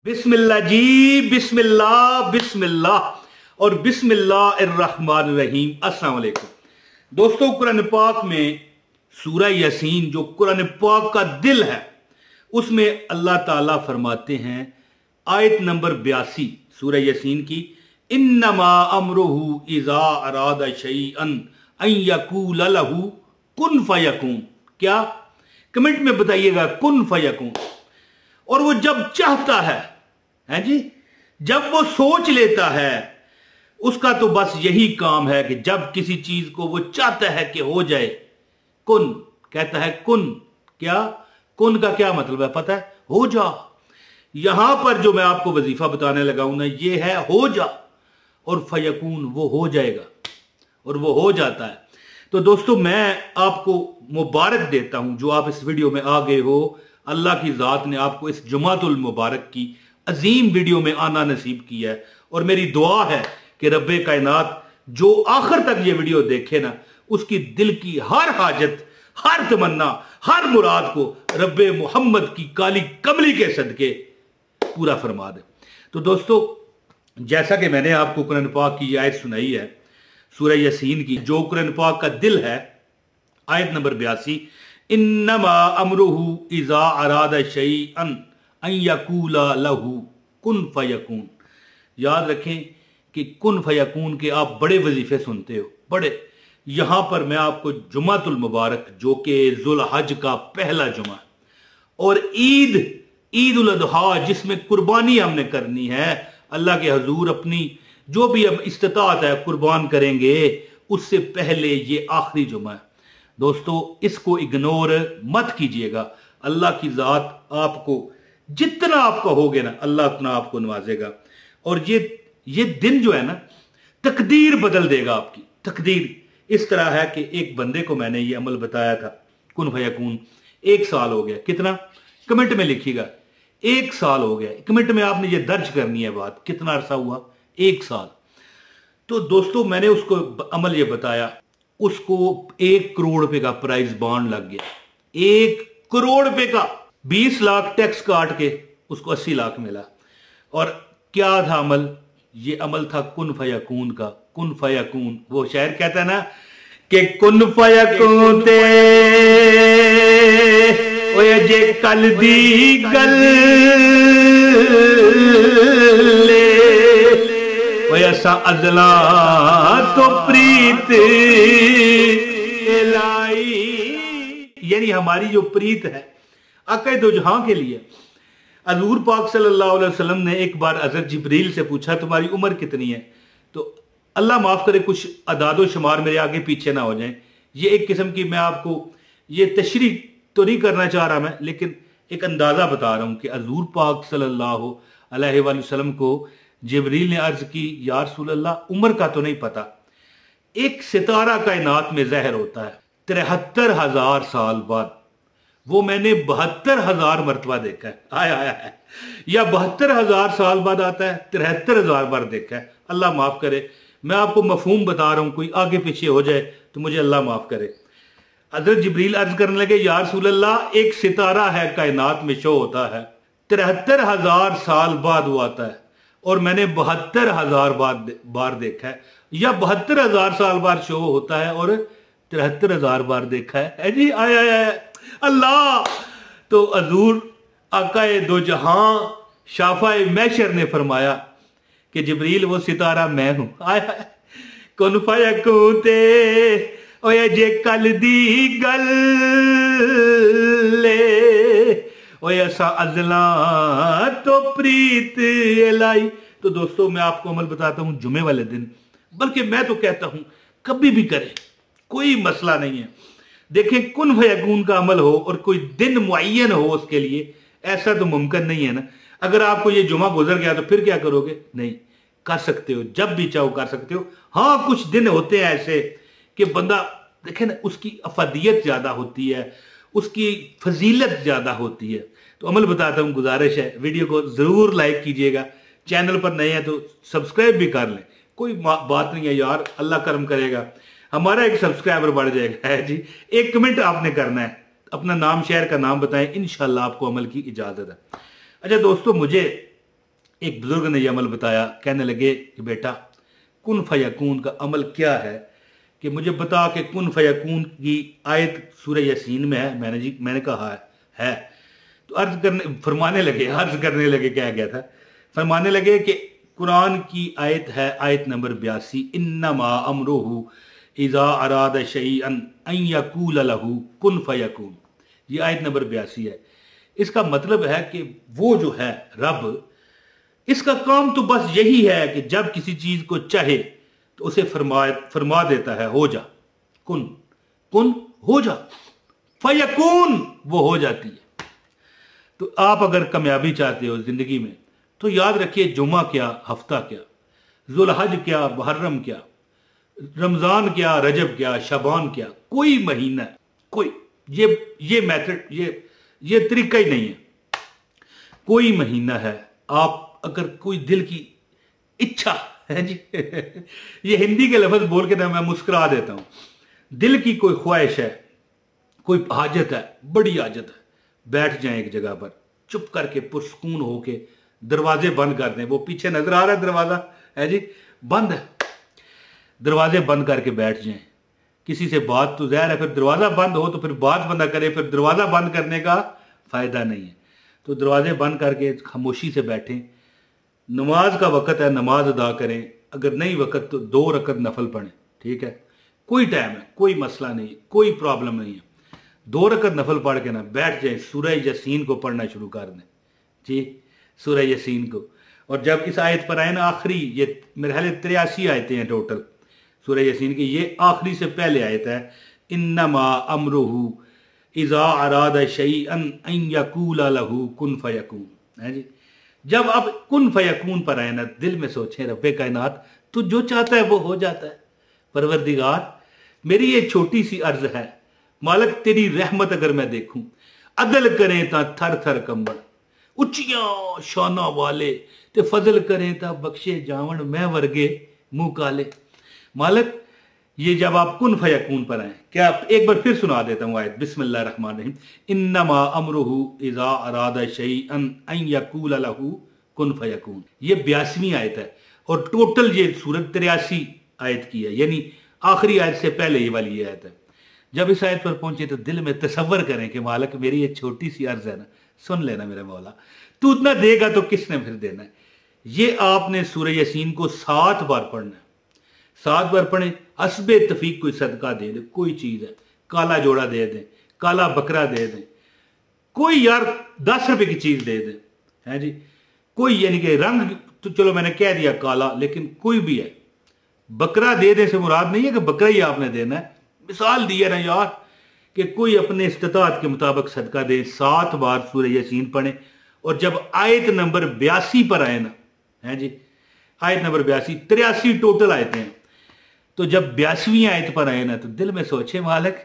बिस्मिल्लाह जी, बिस्मिल्लाह बिस्मिल्लाह और बिस्मिल्लाहिर्रहमानिर्रहीम। अस्सलाम वालेकुम दोस्तों, कुरान पाक में सूरह यासीन जो कुरान पाक का दिल है, उसमें अल्लाह ताला फरमाते हैं आयत नंबर 82 सूरह यासीन की, इन्नमा अमरुहु इज़ा अरादा शैअन अन यकूल लहू कुन फयकून। क्या? कमेंट में बताइएगा, कुन फयकून। और वो जब चाहता है जी, जब वो सोच लेता है, उसका तो बस यही काम है कि जब किसी चीज को वो चाहता है कि हो जाए, कुन कहता है कुन। क्या कुन का क्या मतलब है पता है? हो जा। यहां पर जो मैं आपको वजीफा बताने लगा हूं ना, ये है हो जा, और फयकून वो हो जाएगा और वो हो जाता है। तो दोस्तों, मैं आपको मुबारक देता हूं जो आप इस वीडियो में आ गए हो। अल्लाह की जात ने आपको इस जुमातुल मुबारक की अजीम वीडियो में आना नसीब किया है, और मेरी दुआ है कि रब्बे कायनात जो आखिर तक ये वीडियो देखे ना, उसकी दिल की हर हाजत, हर तमन्ना, हर मुराद को रब्बे मोहम्मद की काली कमली के सदके पूरा फरमा दे। तो दोस्तों, जैसा कि मैंने आपको कुरान पाक की आयत सुनाई है सूरह यासीन की, जो कुरान पाक का दिल है, आयत नंबर 82, इन्नमा अमरुहु इज़ा अरादा शैअन अन यकूल लहू कुन फयकून। याद रखें कि कुन फयकून के आप बड़े वजीफे सुनते हो, बड़े। यहां पर मैं आपको जुमातुल मुबारक, जो कि जुल्हज का पहला जुमा, और ईद उल अज़हा, जिसमें कुर्बानी हमने करनी है अल्लाह के हजूर, अपनी जो भी अब इस्तिताअत है कुर्बान करेंगे, उससे पहले ये आखिरी जुमा है। दोस्तों, इसको इग्नोर मत कीजिएगा। अल्लाह की जात आपको जितना आप कहोगे ना, अल्लाह उतना आपको नवाजेगा। और ये दिन जो है ना, तकदीर बदल देगा आपकी। तकदीर इस तरह है कि एक बंदे को मैंने ये अमल बताया था, कुन फयकून। 1 साल हो गया। कितना? कमेंट में लिखिएगा, 1 साल हो गया। कमेंट में आपने ये दर्ज करनी है बात, कितना अरसा हुआ? 1 साल। तो दोस्तों, मैंने उसको अमल ये बताया, उसको 1 करोड़ रुपए का प्राइज बॉन्ड लग गया। 1 करोड़ रुपए का। 20 लाख टैक्स काट के उसको 80 लाख मिला। और क्या था अमल? ये अमल था कुन फयकून का। कुन फयकून, वो शायर कहता है ना कि कुन फयकून ते ओए जे कल दी गल ऐसा अजला तो प्रीत लाई। यानी हमारी जो प्रीत है आका दो जहां के लिए। हजूर पाक सल्लल्लाहु अलैहि वसल्लम ने एक बार हज़रत जिब्रील से पूछा, तुम्हारी उम्र कितनी है? तो अल्लाह माफ करे, कुछ अदादो शुमार मेरे आगे पीछे ना हो जाए। ये एक किस्म की, मैं आपको ये तशरीह तो नहीं करना चाह रहा मैं, लेकिन एक अंदाजा बता रहा हूं कि हजूर पाक सल्लल्लाहु अलैहि वसल्लम को जिब्रील ने अर्ज की, या रसूल अल्लाह, उम्र का तो नहीं पता। एक सितारा कायनात में ज़हर होता है 73,000 साल बाद, वो मैंने 72,000 मरतबा देखा है। आया है, या 72,000 साल बाद आता है, 73,000 बार देखा है। अल्लाह माफ करे, मैं आपको मफहूम बता रहा हूं, कोई आगे पीछे हो जाए तो मुझे अल्लाह माफ करे। हज़रत जिब्रील अर्ज करने लगे, या रसूल अल्लाह, एक सितारा है कायनात में, शो होता है 73,000 साल बाद वो आता है, और मैंने 72,000 बार देखा है, या 72,000 साल बाद शो होता है और 73,000 बार देखा है जी। आया अल्लाह। तो हजूर आकाए दो जहां शाफाए मैशर ने फरमाया कि जिब्रील, वो सितारा मैं हूं। आया कुन फयकून ते ओए जे कल दी गल ओए ऐसा अजला तो प्रीत लाई। तो दोस्तों, मैं आपको अमल बताता हूं जुमे वाले दिन, बल्कि मैं तो कहता हूं कभी भी करें, कोई मसला नहीं है। देखें, कुन फयकून का अमल हो और कोई दिन मुअय्यन हो उसके लिए, ऐसा तो मुमकिन नहीं है ना। अगर आपको ये जुमा गुजर गया तो फिर क्या करोगे? नहीं कर सकते हो, जब भी चाहो कर सकते हो। हाँ, कुछ दिन होते हैं ऐसे कि बंदा, देखें ना, उसकी अफादियत ज्यादा होती है, उसकी फजीलत ज्यादा होती है। तो अमल बताता हूं, गुजारिश है वीडियो को जरूर लाइक कीजिएगा, चैनल पर नए हैं तो सब्सक्राइब भी कर लें। कोई बात नहीं है यार, अल्लाह करम करेगा, हमारा एक सब्सक्राइबर बढ़ जाएगा है जी। एक कमेंट आपने करना है, अपना नाम, शहर का नाम बताएं, इंशाल्लाह आपको अमल की इजाजत है। अच्छा दोस्तों, मुझे एक बुजुर्ग ने यह अमल बताया, कहने लगे कि बेटा कुन फयकून का अमल क्या है, कि मुझे बता कि कुन फयकून की आयत सूरह यासीन में है। मैंने कहा है। तो अर्ज करने लगे, क्या गया था, फरमाने लगे कि कुरान की आयत है आयत नंबर 82, इन्नमा अमरुहु इज़ा अरादा शैअन अन यकूल लहू कुन फयकून। ये आयत नंबर 82 है। इसका मतलब है कि वो जो है रब, इसका काम तो बस यही है कि जब किसी चीज को चाहे तो उसे फरमा देता है हो जा, कुन हो जा, फयकून वो हो जाती है। तो आप अगर कामयाबी चाहते हो जिंदगी में तो याद रखिए, जुमा क्या, हफ्ता क्या, जुलहज क्या, मुहर्रम क्या, रमजान क्या, रजब क्या, शबान क्या, कोई महीना, कोई ये मेथड, ये तरीका ही नहीं है। कोई महीना है, आप अगर कोई दिल की इच्छा है जी ये हिंदी के लफ्ज बोल के ना मैं मुस्कुरा देता हूं। दिल की कोई ख्वाहिश है, कोई हाजत है, बड़ी हाजत है, बैठ जाएं एक जगह पर चुप करके पुरसकून होके, दरवाजे बंद कर दें। वो पीछे नजर आ रहा है दरवाजा है जी, बंद है, दरवाजे बंद करके बैठ जाएं। किसी से बात तो ज़ाहिर है, फिर दरवाजा बंद हो तो फिर बात बंद करे, फिर दरवाजा बंद करने का फायदा नहीं है। तो दरवाजे बंद करके खामोशी से बैठें। नमाज का वक़्त है, नमाज अदा करें, अगर नहीं वक़्त तो 2 रकत नफल पढ़ें, ठीक है, कोई टाइम है, कोई मसला नहीं है, कोई प्रॉब्लम नहीं है। 2 रकत नफल पढ़ के ना बैठ जाएं, सूरह यासीन को पढ़ना शुरू कर दें जी, सूरह यासीन को। और जब इस आयत पर आए ना, आखिरी, ये मेरे ख्याल 83 आयतें हैं टोटल सूरह यासीन की, ये आखिरी से पहले आयत है, इन्नमा अमरुहु इज़ा अरादा शैअन अन यकूल लहू कुन फयकून है जी। जब आप कुन फयकून पर आए ना, दिल में सोचें रब्बे कायनात तू जो चाहता है वो हो जाता है। परवरदिगार मेरी ये छोटी सी अर्ज है, मालिक तेरी रहमत अगर मैं देखूं, अदल करें ता थर थर कंबल, उच्चियां शाना वाले ते फजल करें ता बख्शे जावन मैं वर्गे मुंह काले। मालिक ये जब आप कुन फयकून पर आए, क्या एक बार फिर सुना देता हूं आयत, बिस्मिल्लाहिर्रहमानिर्रहीम, इन्नमा अमरुहु इज़ा अरादा शैअन अन यकूल लहू कुन फयकून। ये 82वीं आयत है और टोटल ये सूरत 83 आयत की है, यानी आखिरी आयत से पहले ये वाली आयत है। जब इस आयत पर पहुंचे तो दिल में तसव्वुर करें कि मालिक मेरी ये छोटी सी अर्ज है ना, सुन लेना मेरा मौला, तू इतना देगा तो किसने फिर देना है। ये आपने सूरह यासीन को 7 बार पढ़ना है, 7 बार पढ़ें। हस्बे तफीक कोई सदका दे दे, कोई चीज है, काला जोड़ा दे दें, काला बकरा दे दें, कोई यार 10 रुपए की चीज दे दें है जी, कोई यानी कि रंग तो चलो मैंने कह दिया काला, लेकिन कोई भी है, बकरा दे दे से मुराद नहीं है कि बकरा ही आपने देना है, मिसाल दी है ना यार कि कोई अपने इस्तिताअत के मुताबिक सदका दे। 7 बार सूरह यासीन पढ़े और जब आयत नंबर 82 पर आए ना है जी, आयत नंबर 82, 83 टोटल आयतें हैं, तो जब 82वीं आयत पर आए ना तो दिल में सोचे मालिक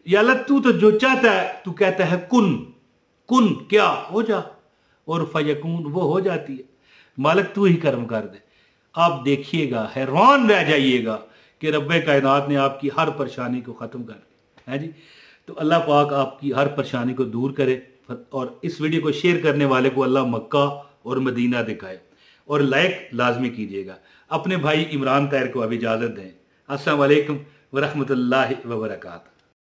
या अल्लाह तू तो जो चाहता है, तू कहता है कुन क्या हो जा, और फयकून वो हो जाती है। मालिक तू ही कर्म कर दे। आप देखिएगा, हैरान रह जाइएगा कि रब्बे कायनात ने आपकी हर परेशानी को ख़त्म कर दिया है जी। तो अल्लाह पाक आपकी हर परेशानी को दूर करे और इस वीडियो को शेयर करने वाले को अल्लाह मक्का और मदीना दिखाए और लाइक लाजमी कीजिएगा। अपने भाई इमरान ताहिर को अभी इजाज़त दें। अस्सलाम वालेकुम व रहमतुल्लाहि व बरकातहू।